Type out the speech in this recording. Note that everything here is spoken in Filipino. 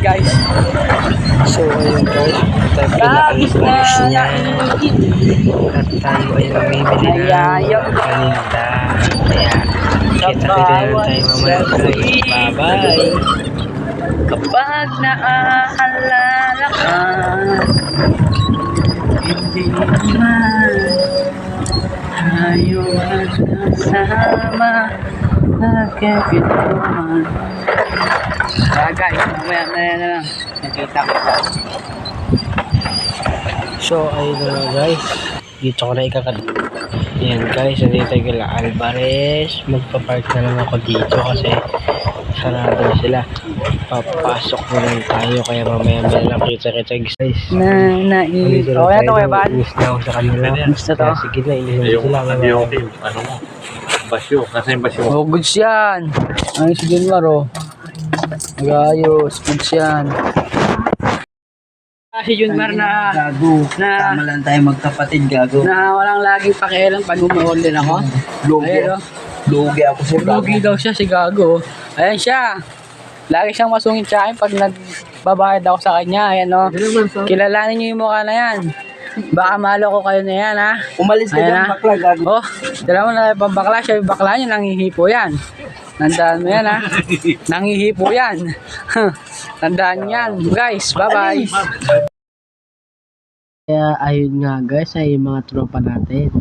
guys. So ayun guys, tayo pinaka-polish niya. At tayo ay mamimili ng Nayayap. paninda. Kaya kita-kita na tayo mamaya guys. Bye-bye! Kapag naaalala ka, hindi naman tayo magkasama, nagkakituman. Kaya guys, mamaya na lang. Nakita ko pa. So ayun na nga guys, dito ko na ikakat. Yan guys, nandito kila Alvarez. Magpapark na lang ako dito kasi sarado na sila. Papasok na lang tayo kaya mamaya may lang kita-kita guys. Okay na to kaya ba? Miss na ako sa kanila. Miss na to. Kaya sige na, ininom sila. Ano mo? Basyo. Nasa yung basyo? Oh, goods yan. Ayun si Junmar, oh. Nag-ayos, goods yan. Si Junmar na Gago. na Tama lang tayo magkapatid, gago. na walang laging pakialam pag umuorder ako. Lugi. Ayun, oh. Lugi ako sa gago. Lugi daw siya si Gago. Ayan siya. Lagi siyang masungit sa akin pag nagbabayad ako sa kanya. Ayan, oh. Kilalanin niyo yung mukha na yan. Baka malo ko kayo na yan, ha. Umalis ka Ayan, dyan, ha? bakla, gago. Oh, dala mo na yung bakla. Siya yung bakla niya, nangihipo yan. Tandaan mo yan, ha. Nangihipo yan. Tandaan yan. Guys, bye-bye. Kaya ayun nga guys, ay yung mga tropa natin.